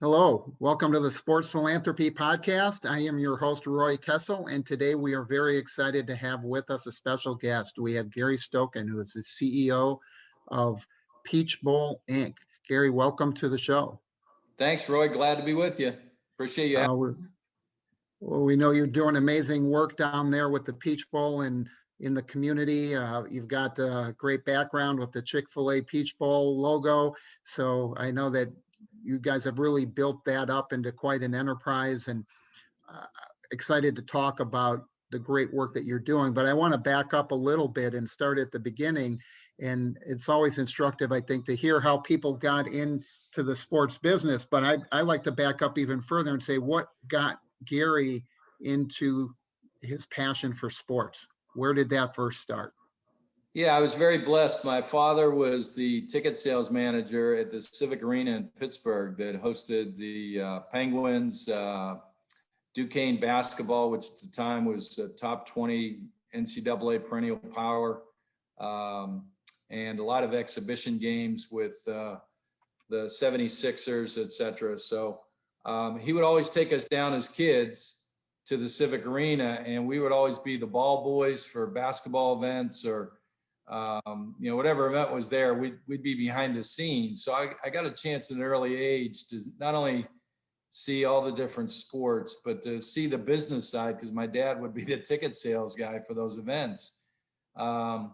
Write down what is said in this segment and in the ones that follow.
Hello, welcome to the Sports Philanthropy Podcast. I am your host, Roy Kessel, and today we are very excited to have with us a special guest. We have Gary Stokan, who is the CEO of Peach Bowl Inc. Gary, welcome to the show. Thanks, Roy. Glad to be with you. Appreciate you. Well, we know you're doing amazing work down there with the Peach Bowl and in the community. You've got a great background with the Chick-fil-A Peach Bowl logo. So I know that you guys have really built that up into quite an enterprise, and uh, excited to talk about the great work that you're doing. But I want to back up a little bit and start at the beginning. And it's always instructive, I think, to hear how people got into the sports business. But I like to back up even further and say, what got Gary into his passion for sports? Where did that first start? Yeah, I was very blessed. My father was the ticket sales manager at the Civic Arena in Pittsburgh that hosted the Penguins, Duquesne basketball, which at the time was top 20 NCAA perennial power, and a lot of exhibition games with the 76ers, et cetera. So he would always take us down as kids to the Civic Arena, and we would always be the ball boys for basketball events or whatever event was there, we'd be behind the scenes. So I got a chance at an early age to not only see all the different sports, but to see the business side, because my dad would be the ticket sales guy for those events. And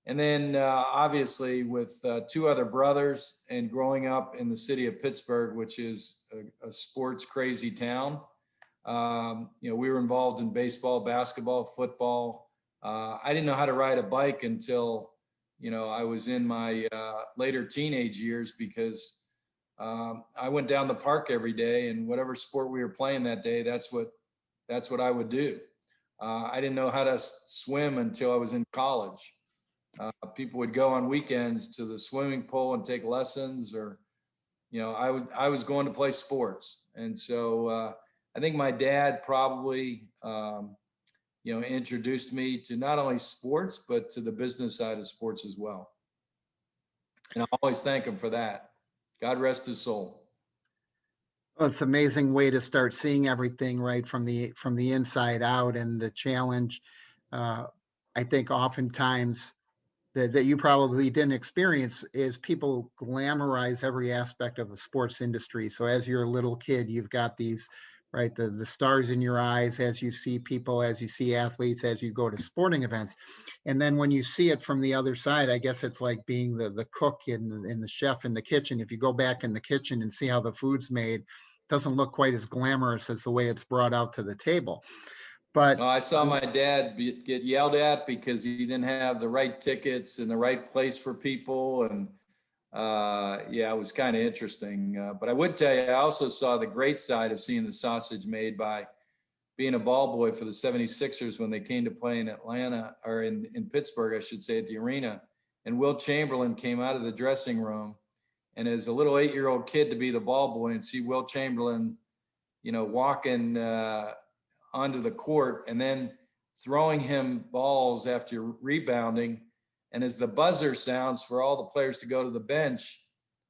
then obviously with two other brothers and growing up in the city of Pittsburgh, which is a sports crazy town, we were involved in baseball, basketball, football. I didn't know how to ride a bike until, I was in my later teenage years, because I went down the park every day, and whatever sport we were playing that day, that's what I would do. I didn't know how to swim until I was in college. People would go on weekends to the swimming pool and take lessons, or, I was going to play sports. And so I think my dad probably, introduced me to not only sports, but to the business side of sports as well. And I always thank him for that. God rest his soul. Well, it's an amazing way to start seeing everything right from the inside out. And the challenge, I think oftentimes that you probably didn't experience, is people glamorize every aspect of the sports industry. So as you're a little kid, you've got these, right, the stars in your eyes as you see people, as you see athletes, as you go to sporting events. And then when you see it from the other side, I guess it's like being the cook and the chef in the kitchen. If you go back in the kitchen and see how the food's made, it doesn't look quite as glamorous as the way it's brought out to the table. But I saw my dad get yelled at because he didn't have the right tickets in the right place for people. And it was kind of interesting. But I would tell you, I also saw the great side of seeing the sausage made by being a ball boy for the 76ers when they came to play in Atlanta, or in Pittsburgh, I should say, at the arena. And Wilt Chamberlain came out of the dressing room. And as a little 8-year-old kid, to be the ball boy and see Wilt Chamberlain, walking onto the court and then throwing him balls after rebounding. And as the buzzer sounds for all the players to go to the bench,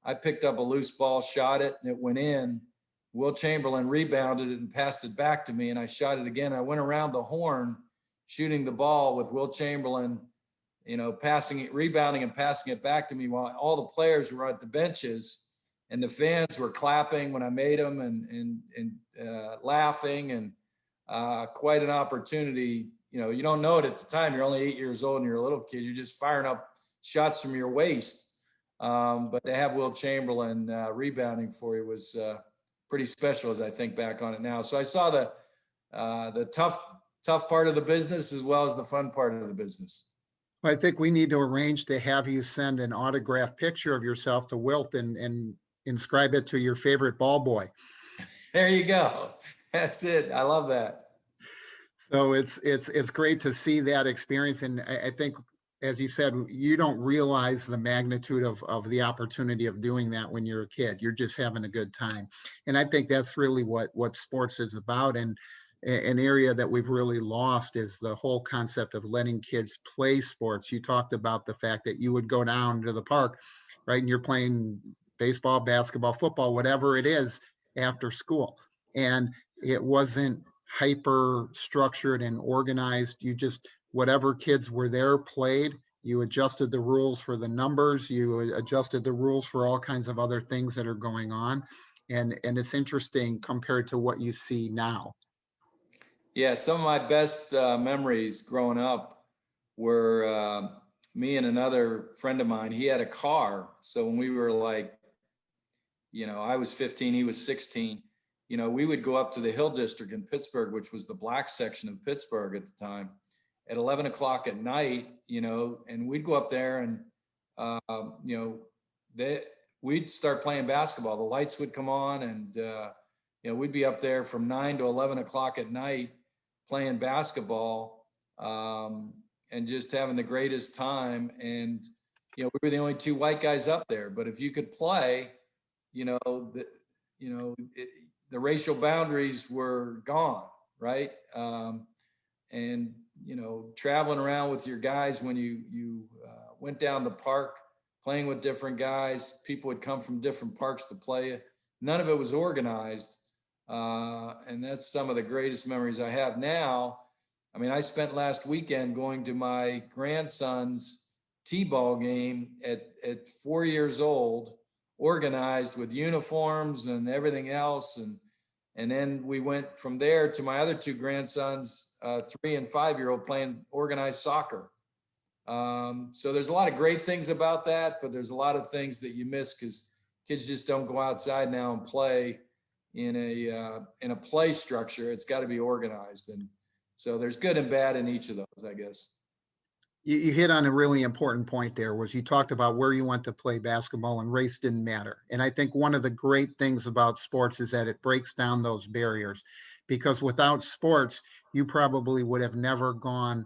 I picked up a loose ball, shot it, and it went in. Wilt Chamberlain rebounded it and passed it back to me, and I shot it again. I went around the horn shooting the ball with Wilt Chamberlain, passing it, rebounding and passing it back to me, while all the players were at the benches, and the fans were clapping when I made them and laughing, and quite an opportunity. You don't know it at the time. You're only 8 years old and you're a little kid. You're just firing up shots from your waist. But to have Wilt Chamberlain rebounding for you was pretty special, as I think back on it now. So I saw the tough part of the business as well as the fun part of the business. I think we need to arrange to have you send an autographed picture of yourself to Wilt and inscribe it to your favorite ball boy. There you go. That's it. I love that. So it's great to see that experience. And I think, as you said, you don't realize the magnitude of the opportunity of doing that when you're a kid. You're just having a good time. And I think that's really what sports is about. And an area that we've really lost is the whole concept of letting kids play sports. You talked about the fact that you would go down to the park, right, and you're playing baseball, basketball, football, whatever it is, after school. And it wasn't hyper structured and organized. You just, whatever kids were there played. You adjusted the rules for the numbers. You adjusted the rules for all kinds of other things that are going on. And it's interesting compared to what you see now. Yeah, some of my best memories growing up were me and another friend of mine. He had a car. So when we were like, I was 15, he was 16, we would go up to the Hill District in Pittsburgh, which was the black section of Pittsburgh at the time, at 11 o'clock at night, and we'd go up there and, we'd start playing basketball. The lights would come on and, we'd be up there from 9 to 11 o'clock at night playing basketball and just having the greatest time. And, we were the only two white guys up there, but if you could play, the racial boundaries were gone, right? And traveling around with your guys when you went down the park, playing with different guys, people would come from different parks to play. None of it was organized, and that's some of the greatest memories I have now. I mean, I spent last weekend going to my grandson's T-ball game at 4 years old, organized with uniforms and everything else. And then we went from there to my other two grandsons, 3 and 5-year-old, playing organized soccer. So there's a lot of great things about that, but there's a lot of things that you miss because kids just don't go outside now and play in a play structure. It's got to be organized. And so there's good and bad in each of those, I guess. You hit on a really important point there, was you talked about where you went to play basketball and race didn't matter. And I think one of the great things about sports is that it breaks down those barriers, because without sports, you probably would have never gone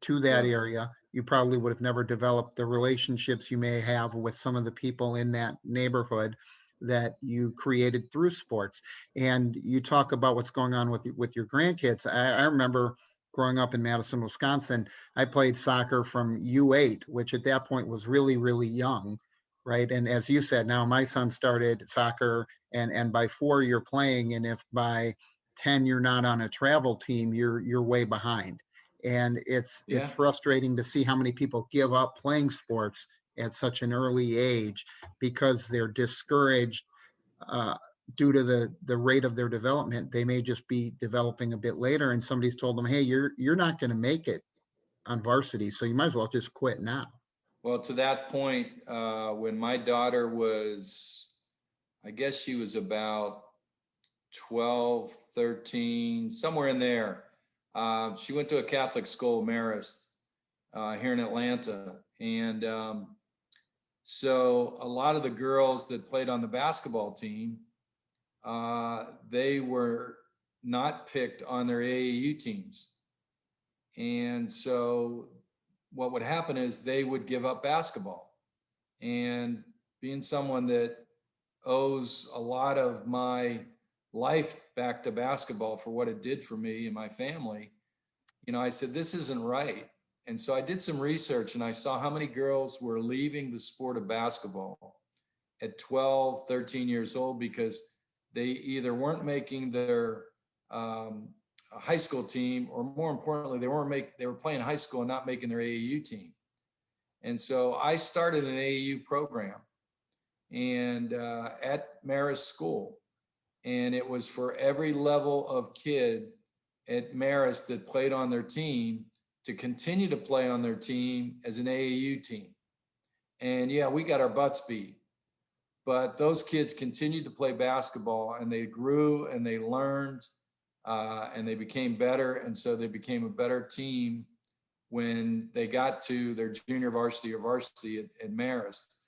to that area. You probably would have never developed the relationships you may have with some of the people in that neighborhood that you created through sports. And you talk about what's going on with your grandkids. I remember growing up in Madison, Wisconsin, I played soccer from U8, which at that point was really, really young, right? And as you said, now my son started soccer, and by 4 you're playing, and if by 10 you're not on a travel team, you're way behind. And it's frustrating to see how many people give up playing sports at such an early age because they're discouraged due to the rate of their development. They may just be developing a bit later, and somebody's told them, hey, you're not going to make it on varsity, so you might as well just quit now. Well, to that point, when my daughter was, I guess she was about 12, 13, somewhere in there. She went to a Catholic school, Marist, here in Atlanta. And so a lot of the girls that played on the basketball team, they were not picked on their AAU teams. And so what would happen is they would give up basketball. And being someone that owes a lot of my life back to basketball for what it did for me and my family, I said, this isn't right. And so I did some research and I saw how many girls were leaving the sport of basketball at 12, 13 years old because they either weren't making their high school team, or more importantly, they were playing high school and not making their AAU team. And so I started an AAU program and at Marist School. And it was for every level of kid at Marist that played on their team to continue to play on their team as an AAU team. And yeah, we got our butts beat, but those kids continued to play basketball and they grew and they learned and they became better. And so they became a better team when they got to their junior varsity or varsity at Marist.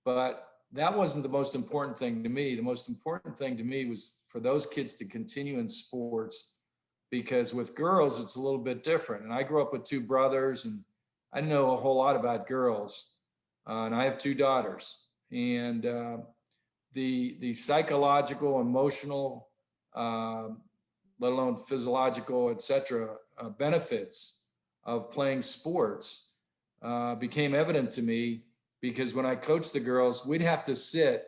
But that wasn't the most important thing to me. The most important thing to me was for those kids to continue in sports, because with girls, it's a little bit different. And I grew up with two brothers and I didn't know a whole lot about girls. And I have two daughters. And the psychological, emotional, let alone physiological, et cetera, benefits of playing sports became evident to me, because when I coached the girls, we'd have to sit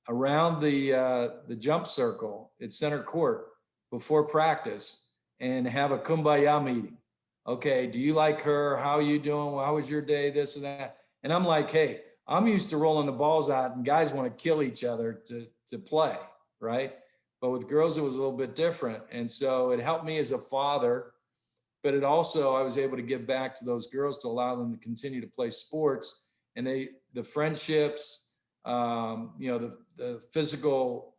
around the jump circle at center court before practice and have a kumbaya meeting. Okay, do you like her? How are you doing? How was your day? This and that. And I'm like, hey, I'm used to rolling the balls out and guys want to kill each other to play, right? But with girls, it was a little bit different. And so it helped me as a father, but it also, I was able to give back to those girls to allow them to continue to play sports. And the friendships, the physical,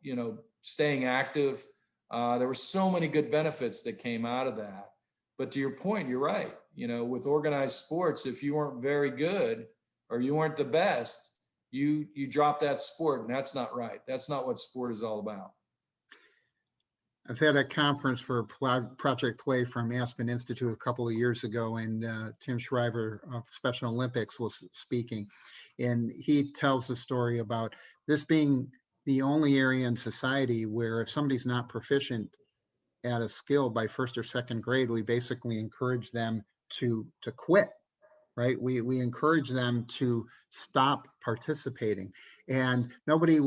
staying active, there were so many good benefits that came out of that. But to your point, you're right. With organized sports, if you weren't very good or you weren't the best, you drop that sport, and that's not right. That's not what sport is all about. I've had a conference for Project Play from Aspen Institute a couple of years ago, and Tim Shriver of Special Olympics was speaking, and he tells the story about this being the only area in society where if somebody's not proficient at a skill by first or second grade, we basically encourage them to quit, right? We encourage them to stop participating, and nobody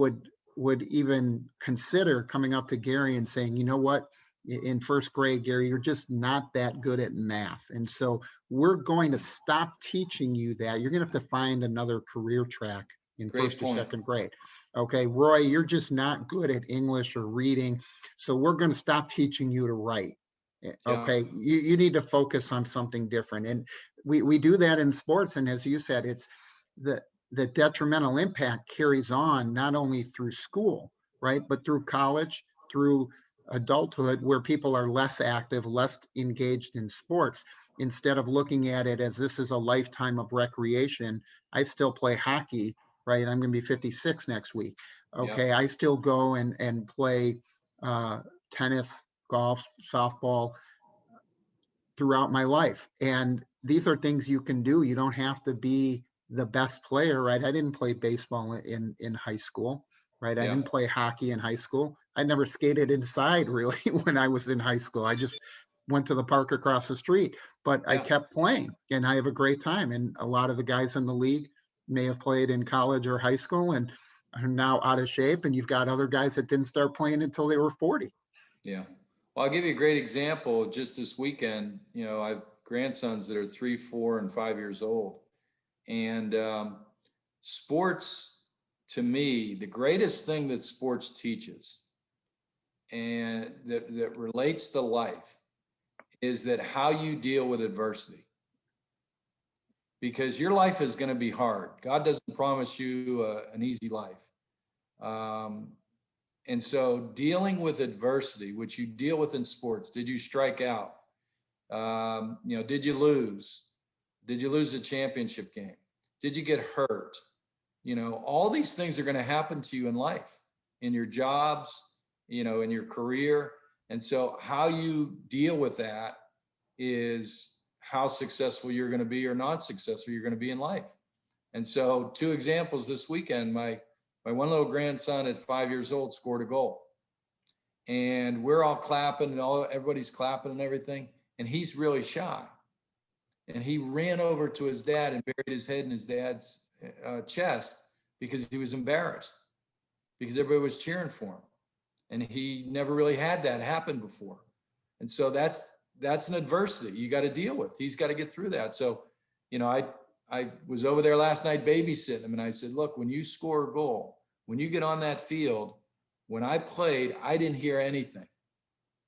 would even consider coming up to Gary and saying, you know what, in first grade, Gary, you're just not that good at math. And so we're going to stop teaching you that. You're going to have to find another career track in first or second grade. Okay, Roy, you're just not good at English or reading. So we're going to stop teaching you to write. Okay, you need to focus on something different. And we do that in sports. And as you said, it's the detrimental impact carries on not only through school, right, but through college, through adulthood, where people are less active, less engaged in sports. Instead of looking at it as this is a lifetime of recreation, I still play hockey, right? I'm going to be 56 next week. Okay, yep. I still go and play tennis, golf, softball throughout my life. And these are things you can do. You don't have to be the best player, right? I didn't play baseball in high school, right? I didn't play hockey in high school. I never skated inside really when I was in high school. I just went to the park across the street, but I kept playing and I have a great time. And a lot of the guys in the league may have played in college or high school and are now out of shape. And you've got other guys that didn't start playing until they were 40. Yeah. Well, I'll give you a great example. Just this weekend, I have grandsons that are 3, 4, and 5 years old. And sports, to me, the greatest thing that sports teaches and that relates to life is that how you deal with adversity. Because your life is going to be hard. God doesn't promise you an easy life. And so dealing with adversity, which you deal with in sports, did you strike out? Did you lose? Did you lose a championship game? Did you get hurt? All these things are going to happen to you in life, in your jobs, in your career. And so how you deal with that is how successful you're going to be or not successful you're going to be in life. And so 2 examples this weekend, my one little grandson at 5 years old scored a goal. And we're all clapping and everybody's clapping and everything. And he's really shy. And he ran over to his dad and buried his head in his dad's chest because he was embarrassed, because everybody was cheering for him. And he never really had that happen before. And so that's an adversity you got to deal with. He's got to get through that. So, I was over there last night babysitting him, and I said, look, when you score a goal, when you get on that field, when I played, I didn't hear anything.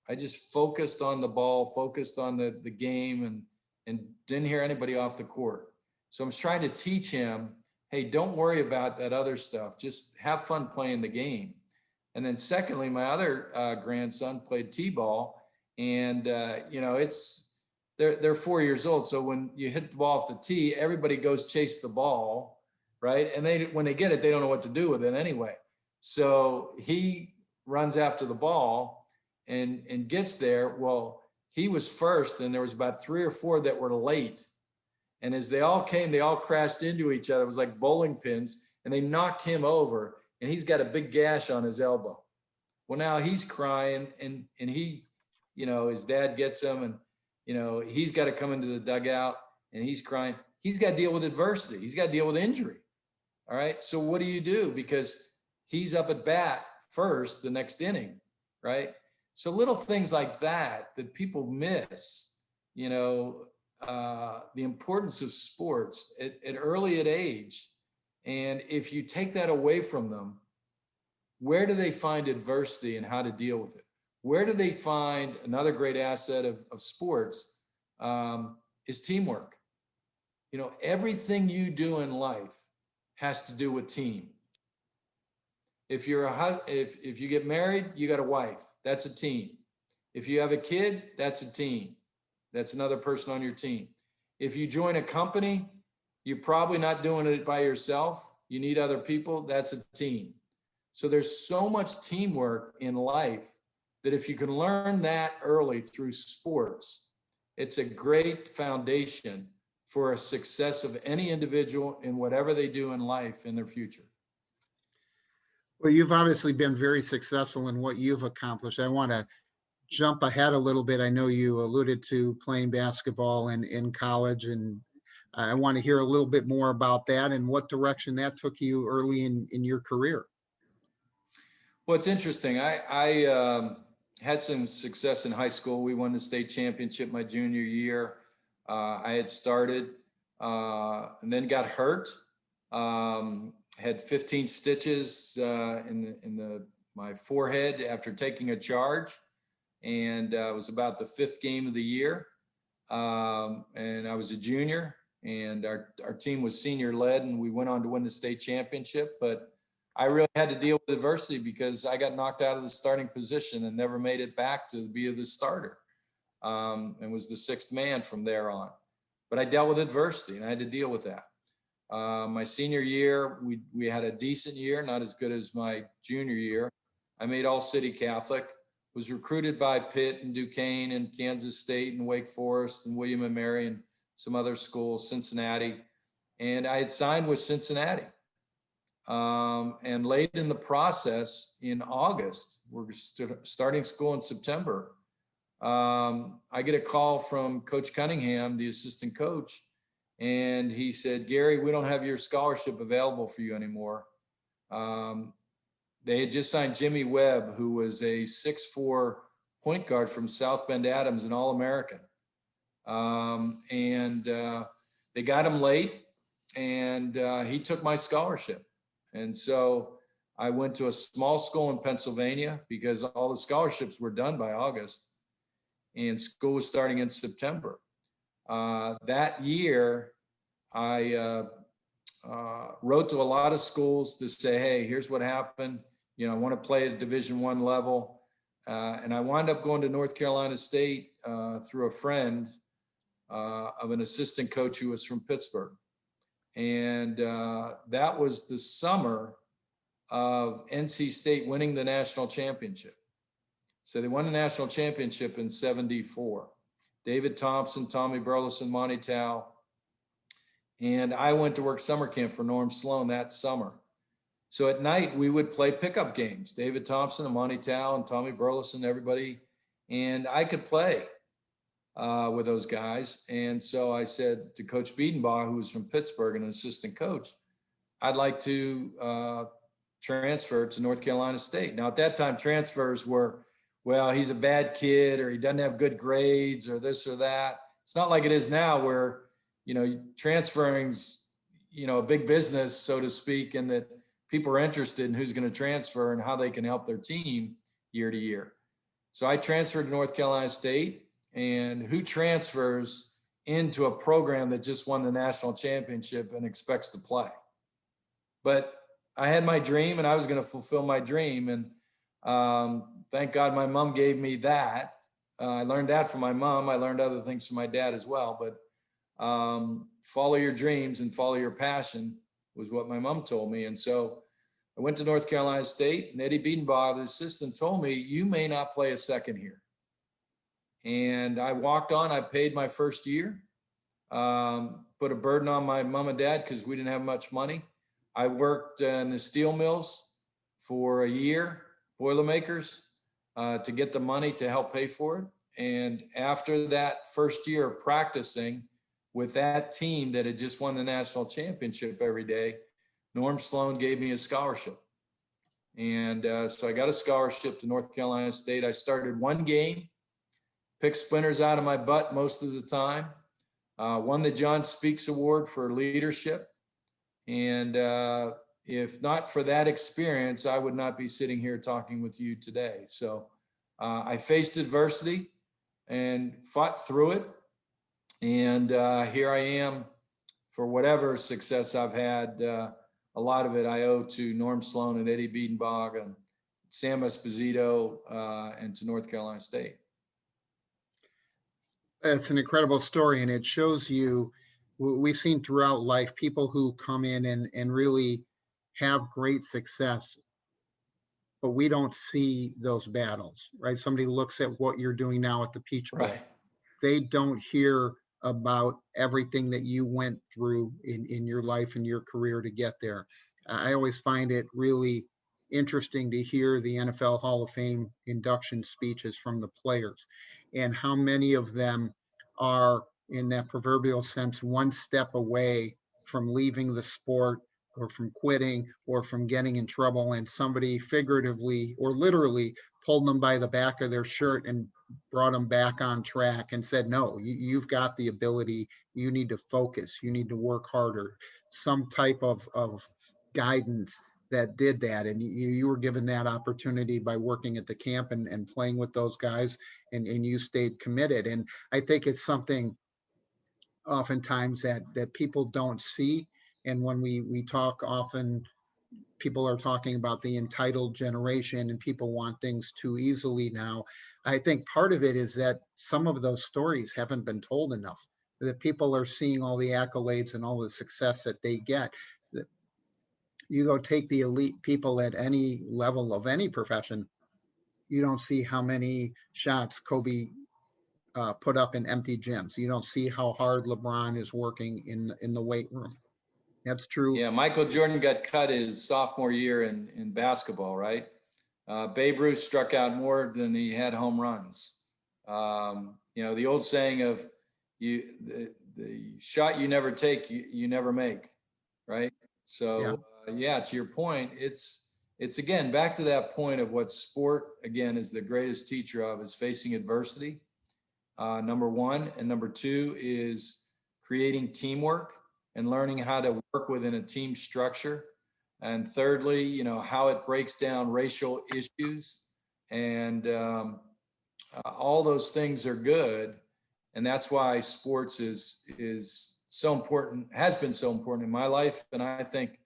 I just focused on the ball, focused on the game, and didn't hear anybody off the court. So I'm trying to teach him, hey, don't worry about that other stuff. Just have fun playing the game. And then secondly, my other grandson played t-ball, and they're 4 years old. So when you hit the ball off the tee, everybody goes chase the ball, right? And when they get it, they don't know what to do with it anyway. So he runs after the ball and gets there. Well, he was first, and there was about 3 or 4 that were late. And as they all came, they all crashed into each other. It was like bowling pins, and they knocked him over, and he's got a big gash on his elbow. Well, now he's crying, and he, his dad gets him, and, he's got to come into the dugout, and he's crying. He's got to deal with adversity. He's got to deal with injury. All right. So what do you do? Because he's up at bat first the next inning, right? So little things like that people miss, you know, the importance of sports at early age. And if you take that away from them, where do they find adversity and how to deal with it? Where do they find another great asset of sports is teamwork. You know, everything you do in life has to do with team. If you're if you get married, you got a wife, that's a team. If you have a kid, that's a team. That's another person on your team. If you join a company, you're probably not doing it by yourself. You need other people, that's a team. So there's so much teamwork in life that if you can learn that early through sports, it's a great foundation for a success of any individual in whatever they do in life in their future. Well, you've obviously been very successful in what you've accomplished. I want to jump ahead a little bit. I know you alluded to playing basketball in college, and I want to hear a little bit more about that and what direction that took you early in your career. Well, it's interesting. I had some success in high school. We won the state championship my junior year. I had started and then got hurt. Had 15 stitches in my forehead after taking a charge, and it was about the 5th game of the year. And I was a junior, and our team was senior led, and we went on to win the state championship. But I really had to deal with adversity because I got knocked out of the starting position and never made it back to be the starter, and was the 6th man from there on. But I dealt with adversity and I had to deal with that. My senior year, we had a decent year, not as good as my junior year. I made All-City Catholic, was recruited by Pitt and Duquesne and Kansas State and Wake Forest and William and Mary and some other schools, Cincinnati. And I had signed with Cincinnati. And late in the process, in August, we're starting school in September. I get a call from Coach Cunningham, the assistant coach, and he said, "Gary, we don't have your scholarship available for you anymore." They had just signed Jimmy Webb, who was a 6'4" point guard from South Bend Adams, an All-American. They got him late, and he took my scholarship. And so I went to a small school in Pennsylvania because all the scholarships were done by August, and school was starting in September. That year, I wrote to a lot of schools to say, "Hey, here's what happened. You know, I want to play at Division I level." And I wound up going to North Carolina State through a friend of an assistant coach who was from Pittsburgh. And that was the summer of NC State winning the national championship. So they won the national championship in '74. David Thompson, Tommy Burleson, Monty Tao. And I went to work summer camp for Norm Sloan that summer. So at night, we would play pickup games, David Thompson and Monty Tao and Tommy Burleson, everybody. And I could play with those guys. And so I said to Coach Biedenbaugh, who was from Pittsburgh and an assistant coach, "I'd like to transfer to North Carolina State." Now, at that time, transfers were, well, he's a bad kid, or he doesn't have good grades, or this or that. It's not like it is now where, you know, transferring's, you know, a big business, so to speak, and that people are interested in who's going to transfer and how they can help their team year to year. So I transferred to North Carolina State, and who transfers into a program that just won the national championship and expects to play? But I had my dream, and I was going to fulfill my dream. And thank God my mom gave me that. I learned that from my mom. I learned other things from my dad as well. But follow your dreams and follow your passion was what my mom told me. And so I went to North Carolina State, and Eddie Biedenbaugh, the assistant, told me, "You may not play a second here." And I walked on. I paid my first year, put a burden on my mom and dad because we didn't have much money. I worked in the steel mills for a year, Boilermakers, to get the money to help pay for it. And after that first year of practicing with that team that had just won the national championship every day, Norm Sloan gave me a scholarship. And so I got a scholarship to North Carolina State. I started one game, picked splinters out of my butt most of the time, won the John Speaks Award for leadership. And if not for that experience, I would not be sitting here talking with you today. So I faced adversity and fought through it. And here I am for whatever success I've had. A lot of it I owe to Norm Sloan and Eddie Biedenbach and Sam Esposito and to North Carolina State. It's an incredible story, and it shows you, we've seen throughout life, people who come in and really have great success, but we don't see those battles, right? Somebody looks at what you're doing now at the Peach Bowl. Right. They don't hear about everything that you went through in your life and your career to get there. I always find it really interesting to hear the NFL Hall of Fame induction speeches from the players and how many of them are, in that proverbial sense, one step away from leaving the sport or from quitting or from getting in trouble, and somebody figuratively or literally pulled them by the back of their shirt and brought them back on track and said, no, you've got the ability, you need to focus, you need to work harder. Some type of guidance that did that. And you were given that opportunity by working at the camp and playing with those guys, and you stayed committed. And I think it's something oftentimes that people don't see. And when we talk, often people are talking about the entitled generation and people want things too easily now. I think part of it is that some of those stories haven't been told enough, that people are seeing all the accolades and all the success that they get. You go take the elite people at any level of any profession, you don't see how many shots Kobe put up in empty gyms. You don't see how hard LeBron is working in the weight room. That's true. Yeah, Michael Jordan got cut his sophomore year in basketball, right? Babe Ruth struck out more than he had home runs. The old saying of the shot you never take, you never make, right? So to your point, it's again back to that point of what sport again is the greatest teacher of, is facing adversity. Number one, and number two is creating teamwork and learning how to work within a team structure. And thirdly, how it breaks down racial issues, and all those things are good. And that's why sports is so important, has been so important in my life. And I think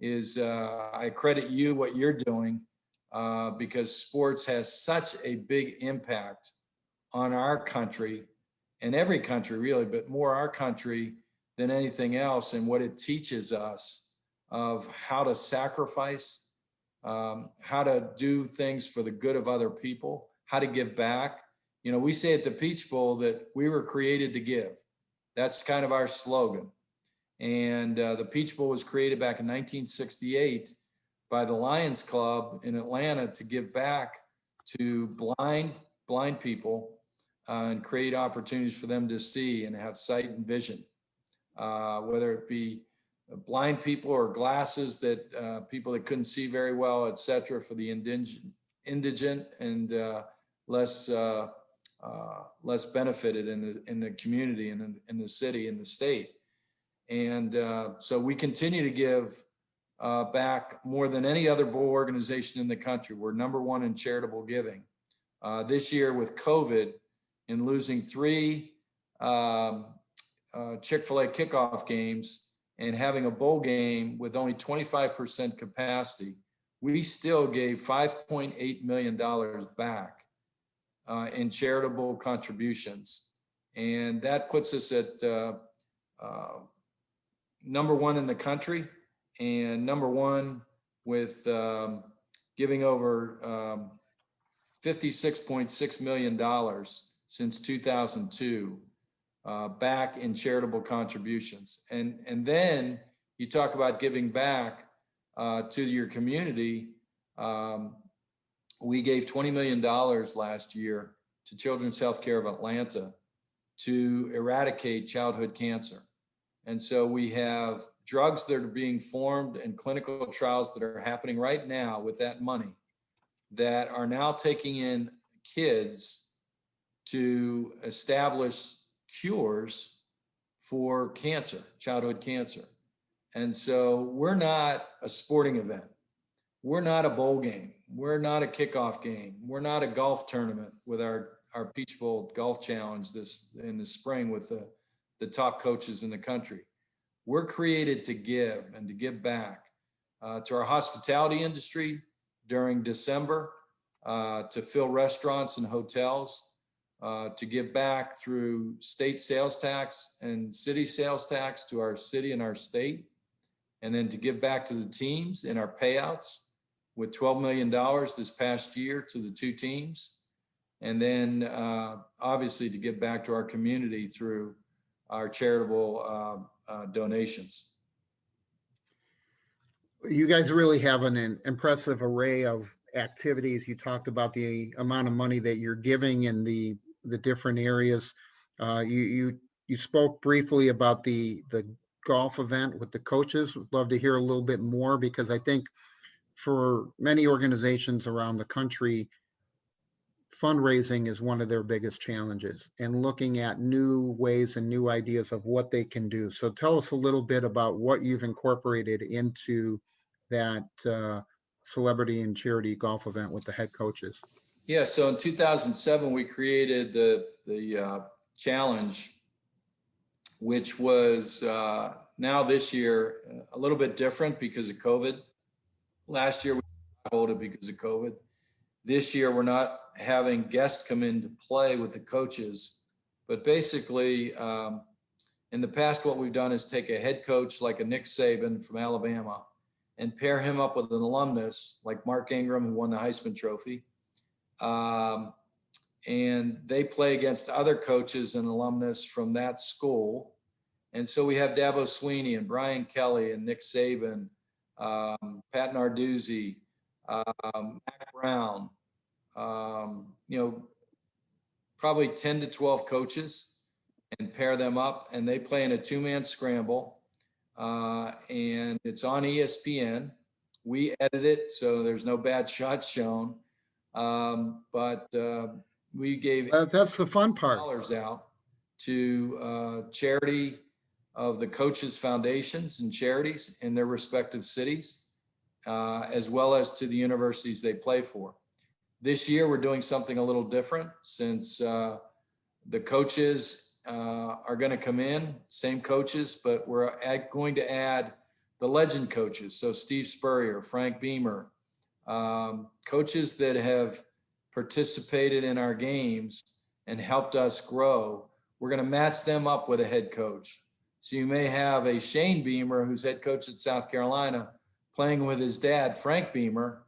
I credit you what you're doing because sports has such a big impact on our country, and every country really, but more our country than anything else, and what it teaches us of how to sacrifice, how to do things for the good of other people, how to give back. We say at the Peach Bowl that we were created to give. That's kind of our slogan. And the Peach Bowl was created back in 1968 by the Lions Club in Atlanta to give back to blind people and create opportunities for them to see and have sight and vision. Whether it be blind people or glasses that people that couldn't see very well, et cetera, for the indigent and less benefited in the community and in the city and the state. And so we continue to give back more than any other bowl organization in the country. We're number one in charitable giving. This year with COVID and losing 3 Chick-fil-A kickoff games and having a bowl game with only 25% capacity, we still gave $5.8 million back in charitable contributions. And that puts us at number one in the country and number one with giving over $56.6 million since 2002 back in charitable contributions. And then you talk about giving back to your community. We gave $20 million last year to Children's Healthcare of Atlanta to eradicate childhood cancer. And so we have drugs that are being formed and clinical trials that are happening right now with that money that are now taking in kids to establish cures for cancer, childhood cancer. And so we're not a sporting event. We're not a bowl game. We're not a kickoff game. We're not a golf tournament with our Peach Bowl Golf Challenge in the spring with the top coaches in the country. We're created to give and to give back to our hospitality industry during December, to fill restaurants and hotels, to give back through state sales tax and city sales tax to our city and our state, and then to give back to the teams in our payouts with $12 million this past year to the 2 teams. And then obviously to give back to our community through our charitable donations. You guys really have an impressive array of activities. You talked about the amount of money that you're giving in the different areas. You spoke briefly about the golf event with the coaches. Would love to hear a little bit more, because I think for many organizations around the country, fundraising is one of their biggest challenges, and looking at new ways and new ideas of what they can do. So tell us a little bit about what you've incorporated into that celebrity and charity golf event with the head coaches. Yeah, so in 2007, we created the challenge, which was now this year a little bit different because of COVID. Last year we hold it because of COVID. This year we're not having guests come in to play with the coaches, but basically in the past what we've done is take a head coach like a Nick Saban from Alabama and pair him up with an alumnus like Mark Ingram, who won the Heisman Trophy. And they play against other coaches and alumnus from that school. And so we have Dabo Sweeney and Brian Kelly and Nick Saban, Pat Narduzzi, Mac Brown, probably 10 to 12 coaches, and pair them up, and they play in a 2-man scramble. And it's on ESPN. We edit it, so there's no bad shots shown. But we gave that's the fun part. dollars out to charity of the coaches' foundations and charities in their respective cities, as well as to the universities they play for. This year, we're doing something a little different, since the coaches are going to come in, same coaches, but we're going to add the legend coaches. So Steve Spurrier, Frank Beamer, coaches that have participated in our games and helped us grow. We're going to match them up with a head coach. So you may have a Shane Beamer, who's head coach at South Carolina, playing with his dad, Frank Beamer,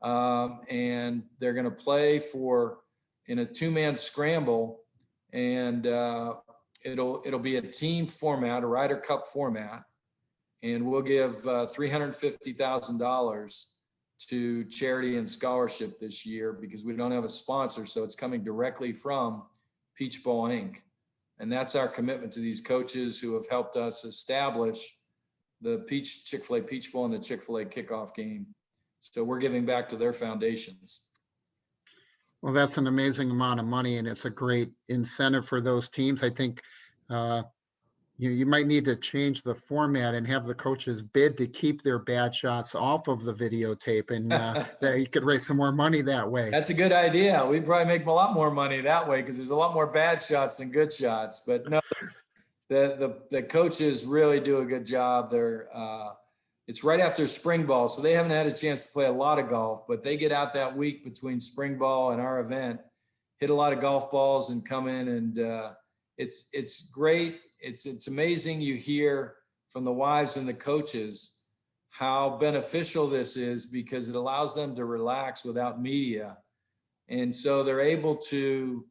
and they're going to play in a 2-man scramble, and it'll be a team format, a Ryder Cup format, and we'll give $350,000 to charity and scholarship this year because we don't have a sponsor, so it's coming directly from Peach Bowl Inc. And that's our commitment to these coaches who have helped us establish the Chick-fil-A Peach Bowl and the Chick-fil-A kickoff game. So we're giving back to their foundations. Well, that's an amazing amount of money, and it's a great incentive for those teams. I think you might need to change the format and have the coaches bid to keep their bad shots off of the videotape, and that you could raise some more money that way. That's a good idea. We'd probably make a lot more money that way because there's a lot more bad shots than good shots. But no, the coaches really do a good job. It's right after spring ball, so they haven't had a chance to play a lot of golf, but they get out that week between spring ball and our event, hit a lot of golf balls, and come in, and it's great. It's amazing. You hear from the wives and the coaches how beneficial this is because it allows them to relax without media. And so they're able to,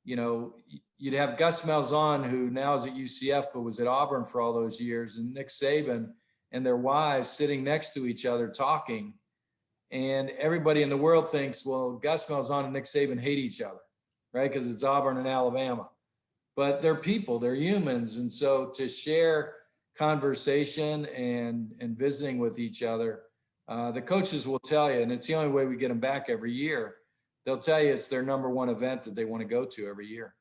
you'd have Gus Malzahn, who now is at UCF, but was at Auburn for all those years, and Nick Saban and their wives sitting next to each other talking. And everybody in the world thinks, well, Gus Malzahn and Nick Saban hate each other, right? Because it's Auburn and Alabama. But they're people, they're humans. And so to share conversation and visiting with each other, the coaches will tell you, and it's the only way we get them back every year. They'll tell you it's their number one event that they want to go to every year.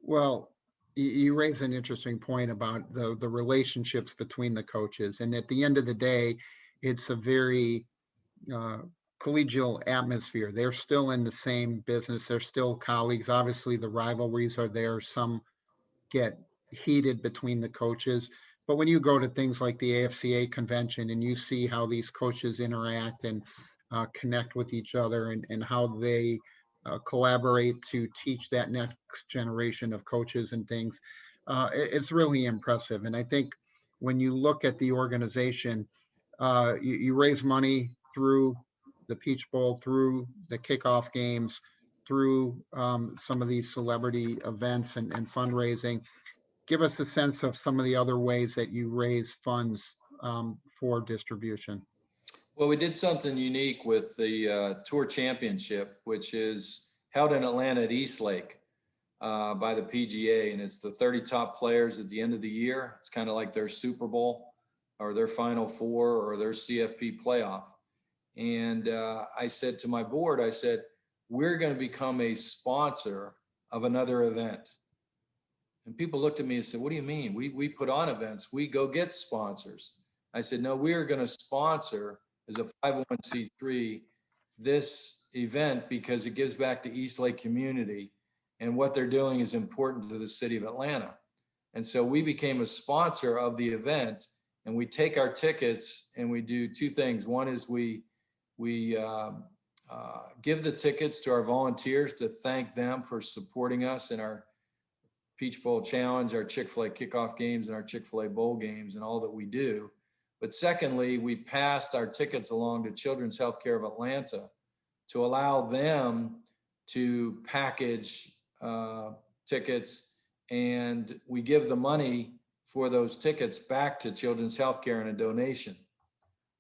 Well, you raise an interesting point about the relationships between the coaches. And at the end of the day, it's a very collegial atmosphere. They're still in the same business. They're still colleagues. Obviously, the rivalries are there. Some get heated between the coaches. But when you go to things like the AFCA convention and you see how these coaches interact and connect with each other and how they collaborate to teach that next generation of coaches and things, it's really impressive. And I think when you look at the organization, you raise money through the Peach Bowl, through the kickoff games, through some of these celebrity events and fundraising. Give us a sense of some of the other ways that you raise funds for distribution. Well, we did something unique with the Tour Championship, which is held in Atlanta at East Lake by the PGA, and it's the 30 top players at the end of the year. It's kind of like their Super Bowl or their Final Four or their CFP playoff. And I said to my board, I said, we're going to become a sponsor of another event. And people looked at me and said, what do you mean? We put on events. We go get sponsors. I said, no, we are going to sponsor as a 501c3 this event because it gives back to East Lake community, and what they're doing is important to the city of Atlanta. And so we became a sponsor of the event, and we take our tickets and we do two things. One is we give the tickets to our volunteers to thank them for supporting us in our Peach Bowl Challenge, our Chick-fil-A kickoff games, and our Chick-fil-A bowl games, and all that we do. But secondly, we passed our tickets along to Children's Healthcare of Atlanta to allow them to package tickets, and we give the money for those tickets back to Children's Healthcare in a donation.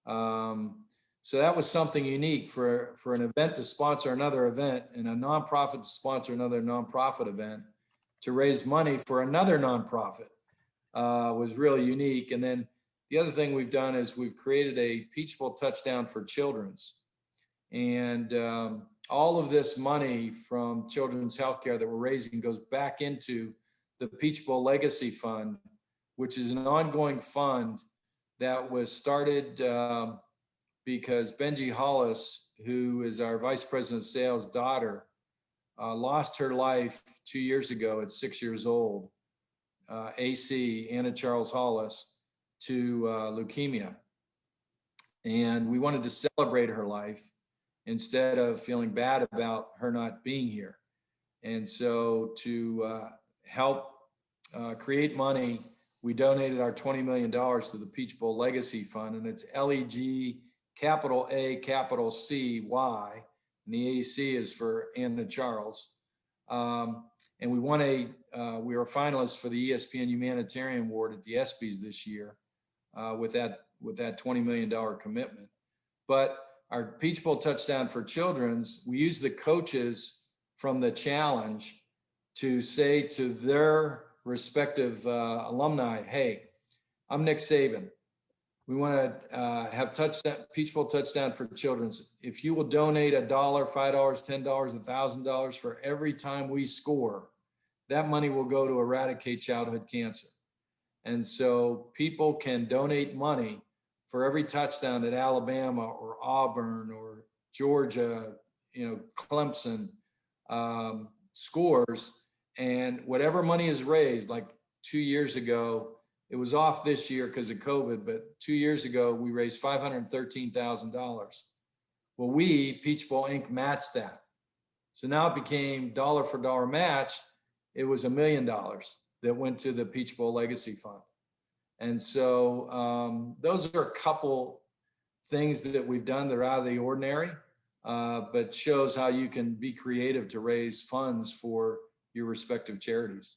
So that was something unique for an event to sponsor another event and a nonprofit to sponsor another nonprofit event to raise money for another nonprofit was really unique. And then the other thing we've done is we've created a Peach Bowl Touchdown for Children's. And all of this money from Children's Healthcare that we're raising goes back into the Peach Bowl Legacy Fund, which is an ongoing fund that was started because Benji Hollis, who is our Vice President of Sales daughter, lost her life 2 years ago at 6 years old, AC, Anna Charles Hollis, to leukemia. And we wanted to celebrate her life instead of feeling bad about her not being here. And so to help create money, we donated our $20 million to the Peach Bowl Legacy Fund, and it's LEG, capital A, capital C-Y, and the AC is for Anna Charles. And we won we were finalists for the ESPN Humanitarian Award at the ESPYs this year with that $20 million commitment. But our Peach Bowl Touchdown for Children's, we use the coaches from the challenge to say to their respective alumni, hey, I'm Nick Saban. We want to have Peach Bowl Touchdown for Children's. If you will donate $1, $5, $10, $1,000 for every time we score, that money will go to eradicate childhood cancer. And so people can donate money for every touchdown that Alabama or Auburn or Georgia, Clemson scores. And whatever money is raised, like 2 years ago, it was off this year because of COVID, but 2 years ago, we raised $513,000. Well, we, Peach Bowl Inc., matched that. So now it became dollar for dollar match. It was $1 million that went to the Peach Bowl Legacy Fund. And so those are a couple things that we've done that are out of the ordinary, but shows how you can be creative to raise funds for your respective charities.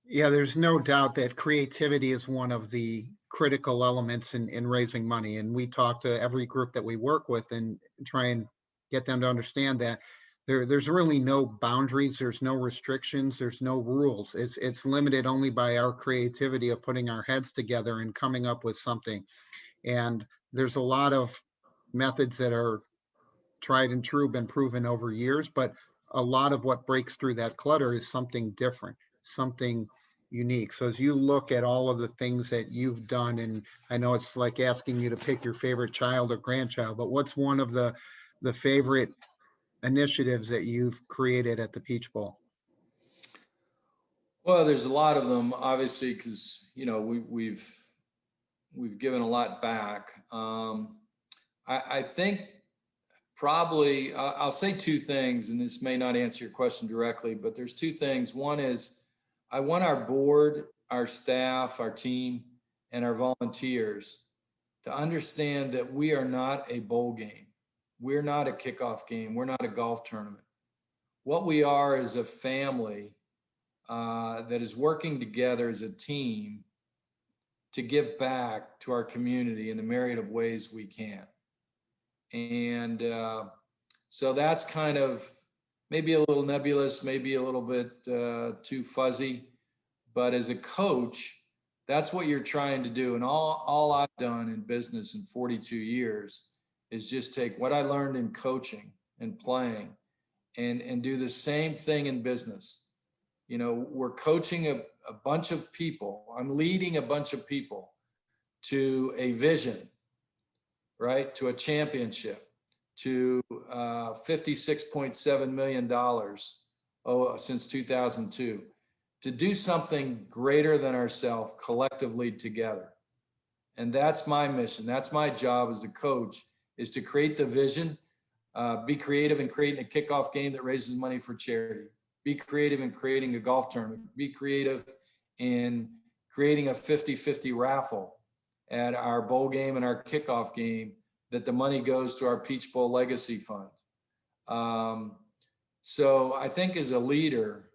Yeah, there's no doubt that creativity is one of the critical elements in raising money. And we talk to every group that we work with and try and get them to understand that there's really no boundaries, there's no restrictions, there's no rules. It's limited only by our creativity of putting our heads together and coming up with something. And there's a lot of methods that are tried and true, been proven over years, but a lot of what breaks through that clutter is something different, something unique. So as you look at all of the things that you've done, and I know it's like asking you to pick your favorite child or grandchild, but what's one of the favorite initiatives that you've created at the Peach Bowl? Well, there's a lot of them, obviously, because we've given a lot back. I think probably I'll say two things, and this may not answer your question directly, but there's two things. One is I want our board, our staff, our team, and our volunteers to understand that we are not a bowl game. We're not a kickoff game. We're not a golf tournament. What we are is a family that is working together as a team to give back to our community in the myriad of ways we can. And so that's kind of maybe a little nebulous, maybe a little bit too fuzzy. But as a coach, that's what you're trying to do. And all I've done in business in 42 years is just take what I learned in coaching and playing and do the same thing in business. You know, we're coaching a bunch of people. I'm leading a bunch of people to a vision, right? To a championship, to $56.7 million since 2002, to do something greater than ourselves collectively together. And that's my mission. That's my job as a coach, is to create the vision, be creative in creating a kickoff game that raises money for charity. Be creative in creating a golf tournament. Be creative in creating a 50-50 raffle at our bowl game and our kickoff game that the money goes to our Peach Bowl Legacy Fund. So I think as a leader,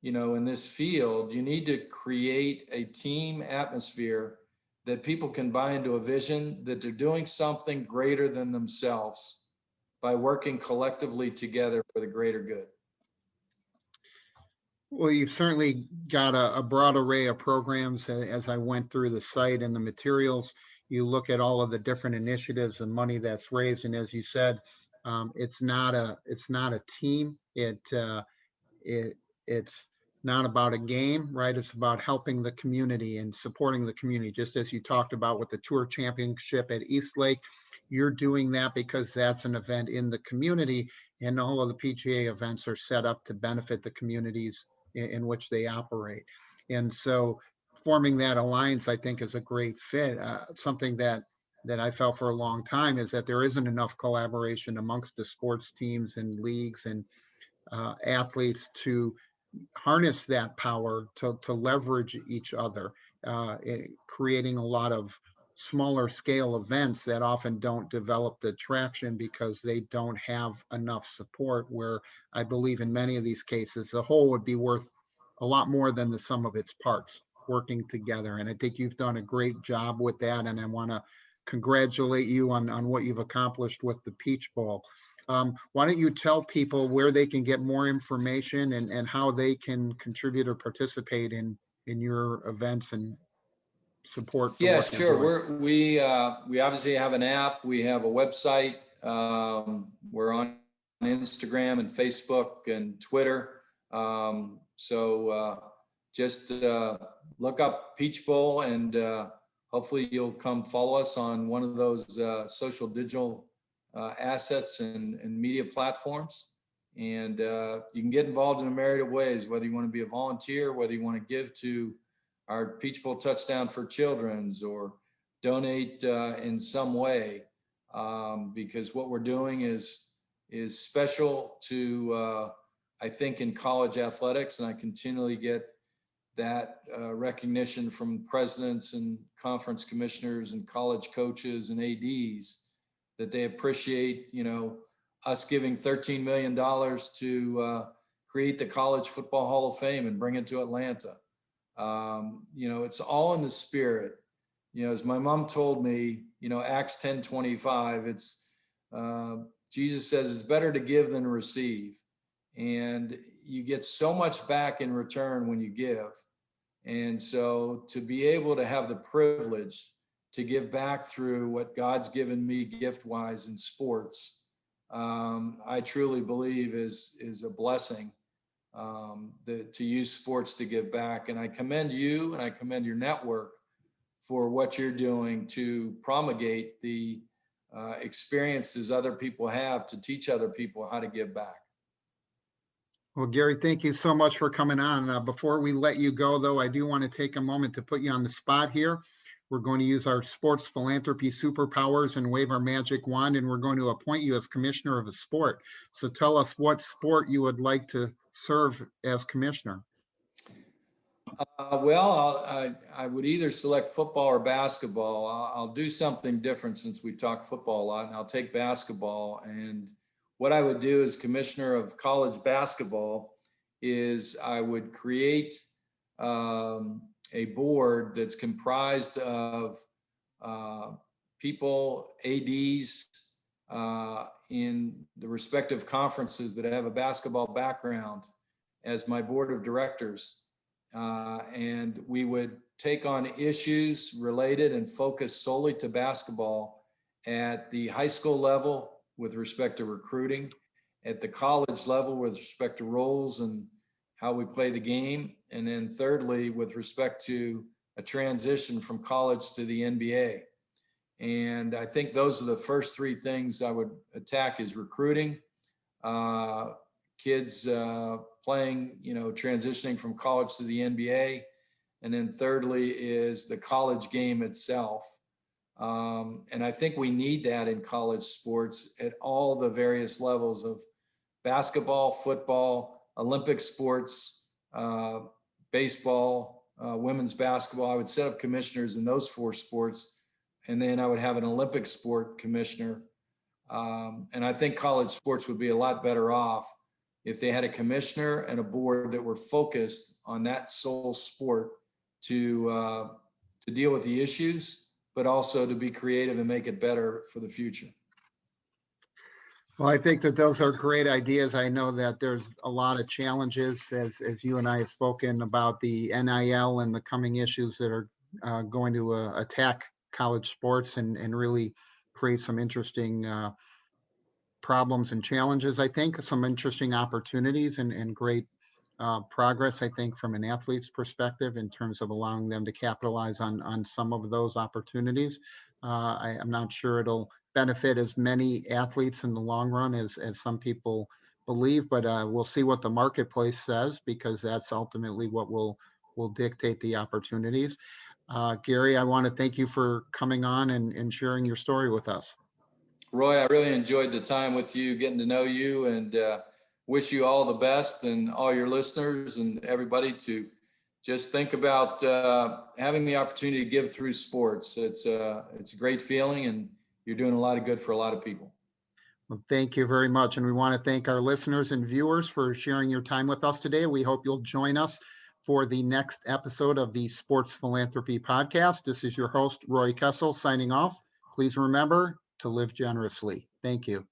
you know, in this field, you need to create a team atmosphere that people can buy into a vision that they're doing something greater than themselves by working collectively together for the greater good. Well, you've certainly got a broad array of programs. As I went through the site and the materials, you look at all of the different initiatives and money that's raised. And as you said, it's not a team. It's not about a game, right? It's about helping the community and supporting the community. Just as you talked about with the Tour Championship at Eastlake, you're doing that because that's an event in the community, and all of the PGA events are set up to benefit the communities in which they operate. And so forming that alliance, I think, is a great fit. Something that I felt for a long time is that there isn't enough collaboration amongst the sports teams and leagues and athletes to harness that power to leverage each other, creating a lot of smaller scale events that often don't develop the traction because they don't have enough support, where I believe in many of these cases, the whole would be worth a lot more than the sum of its parts working together. And I think you've done a great job with that. And I want to congratulate you on what you've accomplished with the Peach Bowl. Why don't you tell people where they can get more information and how they can contribute or participate in your events and support the Yeah, work you're doing? sure. We obviously have an app. We have a website. We're on Instagram and Facebook and Twitter. So just look up Peach Bowl, and hopefully you'll come follow us on one of those social digital assets and media platforms. And you can get involved in a myriad of ways, whether you want to be a volunteer, whether you want to give to our Peach Bowl Touchdown for Children's, or donate in some way, because what we're doing is special to, I think, in college athletics. And I continually get that recognition from presidents and conference commissioners and college coaches and ADs, that they appreciate, you know, us giving $13 million to create the College Football Hall of Fame and bring it to Atlanta. You know, it's all in the spirit. You know, as my mom told me, you know, Acts 10:25, it's Jesus says it's better to give than to receive. And you get so much back in return when you give. And so to be able to have the privilege to give back through what God's given me gift-wise in sports, I truly believe is a blessing, to use sports to give back. And I commend you and I commend your network for what you're doing to promulgate the experiences other people have to teach other people how to give back. Well, Gary, thank you so much for coming on. Before we let you go, though, I do want to take a moment to put you on the spot here. We're going to use our sports philanthropy superpowers and wave our magic wand, and we're going to appoint you as commissioner of a sport. So tell us what sport you would like to serve as commissioner. I would either select football or basketball. I'll do something different since we talked football a lot, and I'll take basketball. And what I would do as commissioner of college basketball is I would create a board that's comprised of people, ADs, in the respective conferences that have a basketball background as my board of directors. And we would take on issues related and focus solely to basketball at the high school level with respect to recruiting, at the college level with respect to roles and how we play the game, and then thirdly, with respect to a transition from college to the NBA. And I think those are the first three things I would attack: is recruiting, kids playing, transitioning from college to the NBA. And then thirdly is the college game itself. And I think we need that in college sports at all the various levels of basketball, football, Olympic sports, baseball, women's basketball. I would set up commissioners in those four sports, and then I would have an Olympic sport commissioner. And I think college sports would be a lot better off if they had a commissioner and a board that were focused on that sole sport to deal with the issues, but also to be creative and make it better for the future. Well, I think that those are great ideas. I know that there's a lot of challenges, as you and I have spoken about the NIL and the coming issues that are going to attack college sports and really create some interesting problems and challenges. I think some interesting opportunities and great progress, I think, from an athlete's perspective in terms of allowing them to capitalize on some of those opportunities. I'm not sure it'll benefit as many athletes in the long run as some people believe, but we'll see what the marketplace says, because that's ultimately what will dictate the opportunities. Gary, I want to thank you for coming on and sharing your story with us. Roy, I really enjoyed the time with you, getting to know you, and wish you all the best, and all your listeners and everybody to just think about having the opportunity to give through sports. It's a great feeling, and you're doing a lot of good for a lot of people. Well, thank you very much. And we want to thank our listeners and viewers for sharing your time with us today. We hope you'll join us for the next episode of the Sports Philanthropy Podcast. This is your host, Roy Kessel, signing off. Please remember to live generously. Thank you.